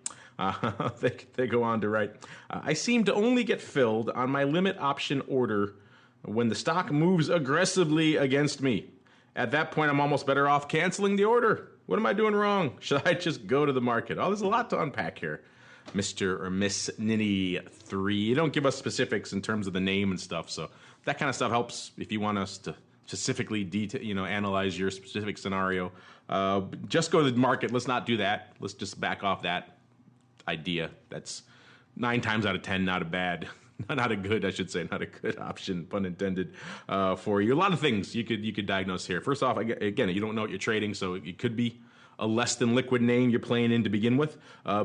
They go on to write, I seem to only get filled on my limit option order when the stock moves aggressively against me. At that point, I'm almost better off canceling the order. What am I doing wrong? Should I just go to the market? Oh, there's a lot to unpack here. Mr. or Miss Ninny3. You don't give us specifics in terms of the name and stuff, so that kind of stuff helps if you want us to specifically analyze your specific scenario. Just go to the market. Let's not do that. Let's just back off that idea. That's 9 times out of 10 not a good option, pun intended, for you. A lot of things you could diagnose here. First off, again, you don't know what you're trading, so it could be a less than liquid name you're playing in to begin with.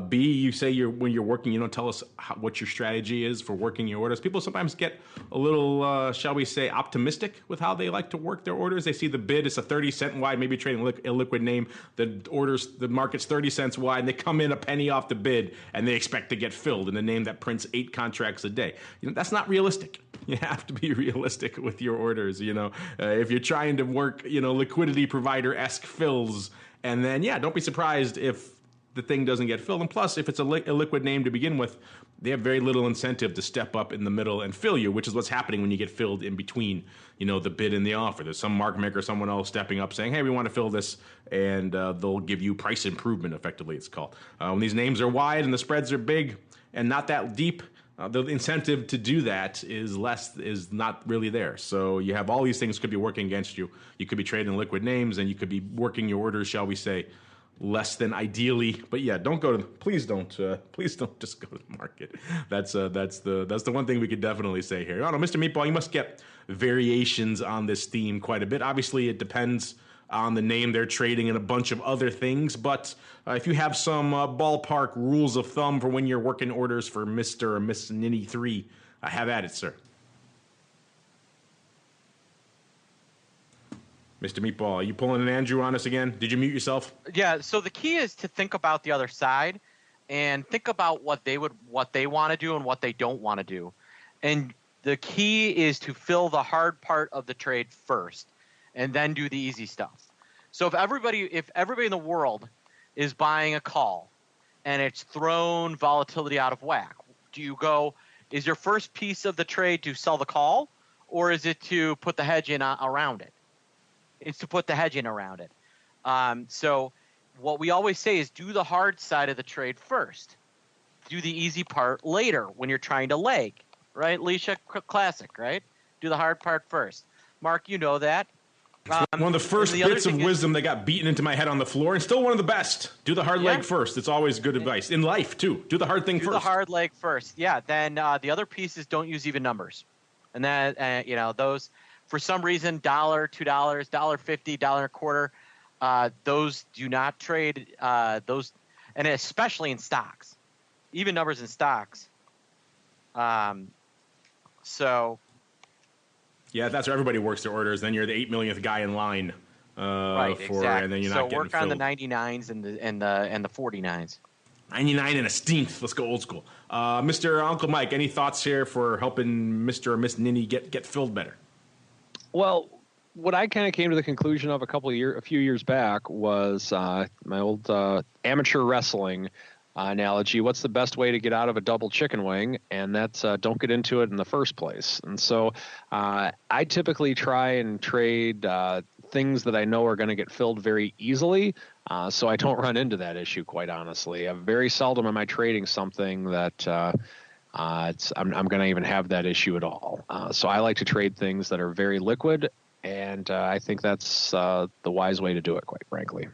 B, you say when you're working, you don't tell us what your strategy is for working your orders. People sometimes get a little, shall we say, optimistic with how they like to work their orders. They see the bid, it's a 30-cent wide, maybe trading a liquid name. The market's 30 cents wide, and they come in a penny off the bid, and they expect to get filled in a name that prints 8 contracts a day. That's not realistic. You have to be realistic with your orders. If you're trying to work, liquidity provider-esque fills. And then, don't be surprised if the thing doesn't get filled. And plus, if it's a liquid name to begin with, they have very little incentive to step up in the middle and fill you, which is what's happening when you get filled in between, the bid and the offer. There's some market maker, someone else stepping up saying, hey, we want to fill this, and they'll give you price improvement, effectively it's called. When these names are wide and the spreads are big and not that deep, the incentive to do that is not really there. So you have all these things could be working against you. You could be trading liquid names, and you could be working your orders, shall we say, less than ideally. But yeah, please don't just go to the market. That's the one thing we could definitely say here. I don't know, Mr. Meatball, you must get variations on this theme quite a bit. Obviously, it depends on the name they're trading and a bunch of other things. But if you have some ballpark rules of thumb for when you're working orders for Mr. or Miss Ninny 3, have at it, sir. Mr. Meatball, are you pulling an Andrew on us again? Did you mute yourself? Yeah, so the key is to think about the other side and think about what they want to do and what they don't want to do. And the key is to fill the hard part of the trade first and then do the easy stuff. So if everybody in the world is buying a call and it's thrown volatility out of whack, is your first piece of the trade to sell the call, or is it to put the hedge in around it? It's to put the hedge in around it. So what we always say is do the hard side of the trade first. Do the easy part later when you're trying to leg, right? Leisha classic, right? Do the hard part first. Mark, you know that. One of the first bits of wisdom that got beaten into my head on the floor, and still one of the best. Do the hard leg first. It's always good advice. In life, too. Do the hard thing first. Do the hard leg first. Yeah. Then the other piece is don't use even numbers. And then, those, for some reason, $1, $2, $1.50, $1.25, those do not trade. Those, and especially in stocks. Even numbers in stocks. Yeah, that's where everybody works their orders. Then you're the 8 millionth guy in line exactly. And then you're not getting work filled. on the 99s and the 49s. 99 and a steenth. Let's go old school. Mr. Uncle Mike, any thoughts here for helping Mr. or Miss Ninny get filled better? Well, what I kind of came to the conclusion of a few years back was my old amateur wrestling analogy. What's the best way to get out of a double chicken wing? And that's don't get into it in the first place. And so I typically try and trade things that I know are going to get filled very easily, so I don't run into that issue, quite honestly. Very seldom am I trading something that I'm going to even have that issue at all. So I like to trade things that are very liquid, and I think that's the wise way to do it, quite frankly.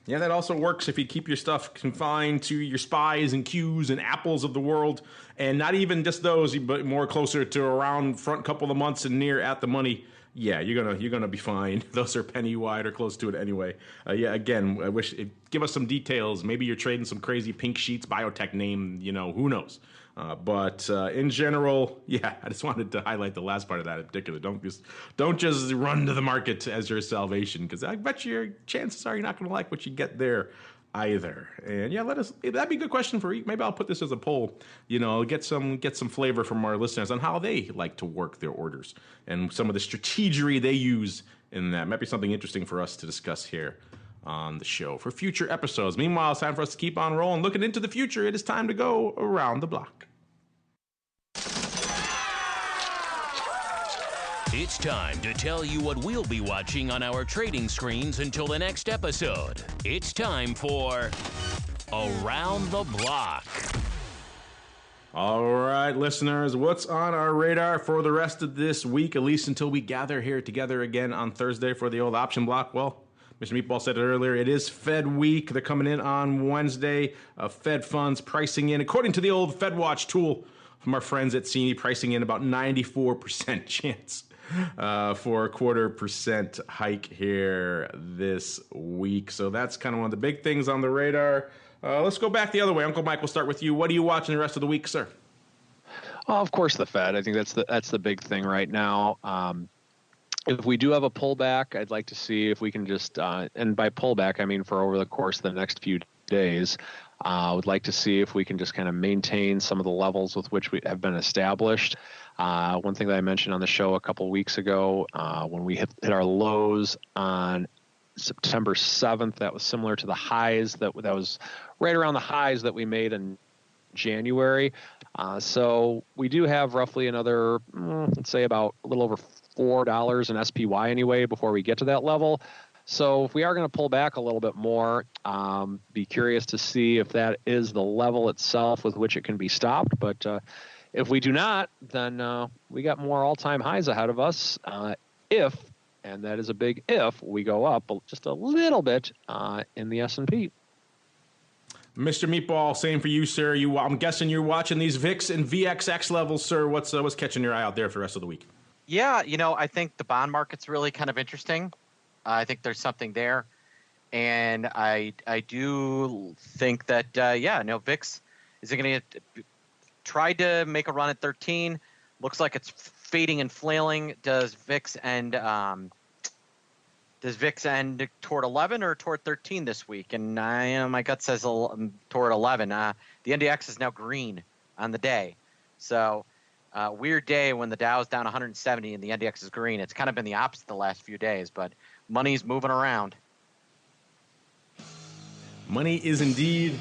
Yeah, that also works if you keep your stuff confined to your SPYs and Qs and Apples of the world, and not even just those, but more closer to around front couple of months and near at the money. Yeah, you're gonna be fine. Those are penny wide or close to it anyway. Again, I wish give us some details. Maybe you're trading some crazy pink sheets biotech name. Who knows? But in general, yeah, I just wanted to highlight the last part of that in particular. Don't just run to the market as your salvation, because I bet your chances are you're not going to like what you get there either. And yeah, that'd be a good question for you. Maybe I'll put this as a poll. Get some flavor from our listeners on how they like to work their orders and some of the strategery they use in that. Might be something interesting for us to discuss here on the show for future episodes. Meanwhile, it's time for us to keep on rolling. Looking into the future, it is time to go around the block. It's time to tell you what we'll be watching on our trading screens until the next episode. It's time for Around the Block. All right, listeners, what's on our radar for the rest of this week, at least until we gather here together again on Thursday for the old option block? Well, Mr. Meatball said it earlier, it is Fed week. They're coming in on Wednesday. Fed funds pricing in, according to the old Fed Watch tool from our friends at SIRI, pricing in about 94% chance for a 0.25% hike here this week. So that's kind of one of the big things on the radar. Let's go back the other way. Uncle Mike, we'll start with you. What are you watching the rest of the week, sir? Of course, the Fed. I think that's the big thing right now. If we do have a pullback, I'd like to see if we can just, and by pullback, I mean for over the course of the next few days, I would like to see if we can just kind of maintain some of the levels with which we have been established. One thing that I mentioned on the show a couple of weeks ago, when we hit our lows on September 7th, that was similar to the highs that was right around the highs that we made in January. So we do have roughly another, let's say about a little over $4 in SPY anyway before we get to that level. So if we are going to pull back a little bit more, be curious to see if that is the level itself with which it can be stopped. But if we do not, then we got more all-time highs ahead of us if, and that is a big if, we go up just a little bit in the S&P. Mr. Meatball, same for you, sir. I'm guessing you're watching these VIX and VXX levels, sir. What's catching your eye out there for the rest of the week? Yeah, I think the bond market's really kind of interesting. I think there's something there. And I do think that, VIX is going to try to make a run at 13. Looks like it's fading and flailing. Does VIX end toward 11 or toward 13 this week? And my gut says toward 11. The NDX is now green on the day. So weird day when the Dow's down 170 and the NDX is green. It's kind of been the opposite the last few days, but money's moving around. Money is indeed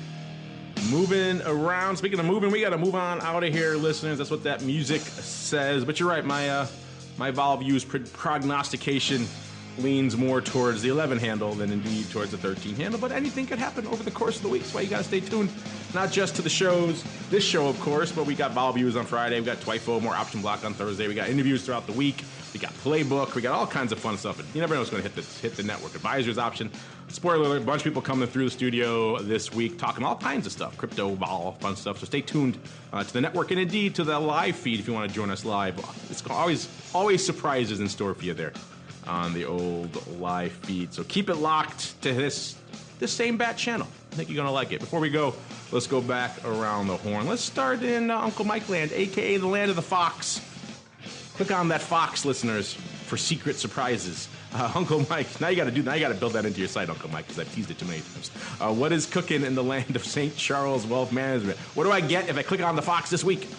moving around. Speaking of moving, we got to move on out of here, listeners. That's what that music says. But you're right, my vol views prognostication leans more towards the 11 handle than indeed towards the 13 handle. But anything could happen over the course of the week. That's why you got to stay tuned, not just to the shows, this show, of course, but we got vol views on Friday. We got TWIFO, more option block on Thursday. We got interviews throughout the week. We got playbook. We got all kinds of fun stuff. You never know what's going to hit the network. Advisors option. Spoiler alert, a bunch of people coming through the studio this week talking all kinds of stuff. Crypto, vol, fun stuff. So stay tuned to the network and indeed to the live feed if you want to join us live. It's always surprises in store for you there on the old live feed. So keep it locked to this same bat channel. I think you're going to like it. Before we go, let's go back around the horn. Let's start in Uncle Mike land, a.k.a. the land of the fox. Click on that fox, listeners, for secret surprises. Uncle Mike, now you got to build that into your site, Uncle Mike, because I've teased it too many times. What is cooking in the land of St. Charles Wealth Management? What do I get if I click on the fox this week?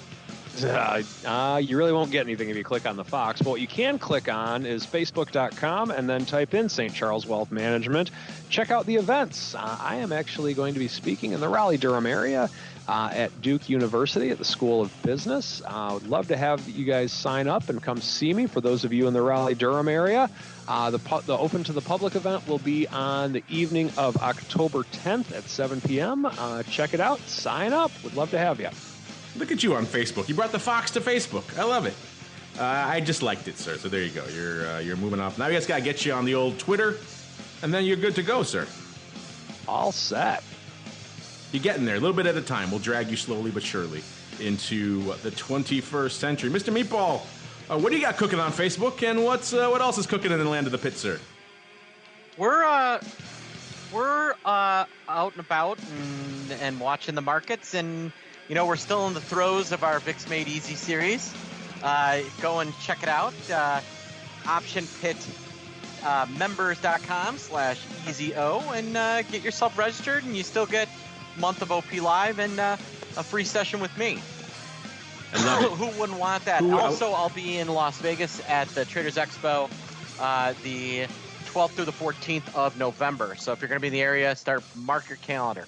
You really won't get anything if you click on the Fox. But what you can click on is facebook.com and then type in St. Charles Wealth Management. Check out the events. I am actually going to be speaking in the Raleigh-Durham area at Duke University at the School of Business. I would love to have you guys sign up and come see me. For those of you in the Raleigh-Durham area, the open to the public event will be on the evening of October 10th at 7 p.m. Check it out. Sign up. Would love to have you. Look at you on Facebook. You brought the fox to Facebook. I love it. I just liked it, sir. So there you go. You're moving up. Now we just got to get you on the old Twitter, and then you're good to go, sir. All set. You're getting there a little bit at a time. We'll drag you slowly but surely into the 21st century. Mr. Meatball, what do you got cooking on Facebook, and what else is cooking in the land of the pit, sir? We're out and about and watching the markets, and we're still in the throes of our VIX Made Easy series. Go and check it out. optionpitmembers.com/EasyO and get yourself registered, and you still get a month of OP Live and a free session with me. I love it. Who wouldn't want that? Also, I'll be in Las Vegas at the Traders Expo the 12th through the 14th of November. So if you're going to be in the area, mark your calendar.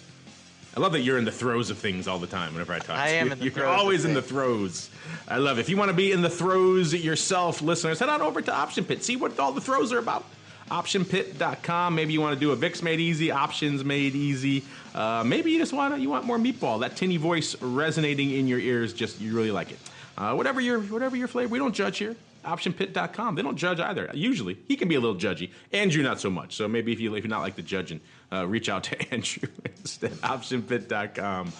I love that you're in the throes of things all the time whenever I talk to you. I am in the throes. You're always in the throes. I love it. If you want to be in the throes yourself, listeners, head on over to Option Pit. See what all the throws are about. OptionPit.com. Maybe you want to do a VIX Made Easy, Options Made Easy. Maybe you just want more meatball. That tinny voice resonating in your ears, you really like it. Whatever your flavor, we don't judge here. OptionPit.com. They don't judge either. Usually, he can be a little judgy. Andrew, not so much. So maybe if you're not like the judging, reach out to Andrew instead. OptionPit.com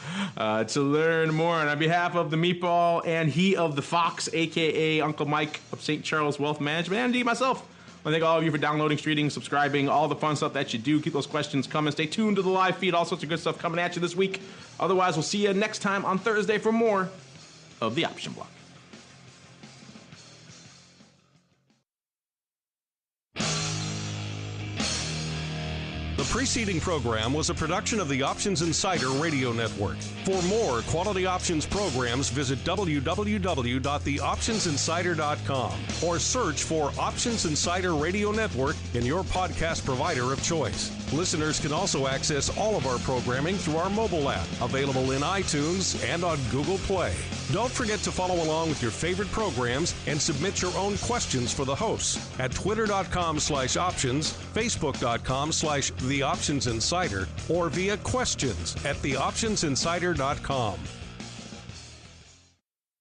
to learn more. And on behalf of the Meatball and he of the Fox, a.k.a. Uncle Mike of St. Charles Wealth Management, and indeed myself, I thank all of you for downloading, streaming, subscribing, all the fun stuff that you do. Keep those questions coming. Stay tuned to the live feed. All sorts of good stuff coming at you this week. Otherwise, we'll see you next time on Thursday for more of the Option Block. The preceding program was a production of the Options Insider Radio Network. For more quality options programs, visit www.theoptionsinsider.com or search for Options Insider Radio Network in your podcast provider of choice. Listeners can also access all of our programming through our mobile app, available in iTunes and on Google Play. Don't forget to follow along with your favorite programs and submit your own questions for the hosts at twitter.com/options, facebook.com/theoptionsinsider, or via questions@theoptionsinsider.com.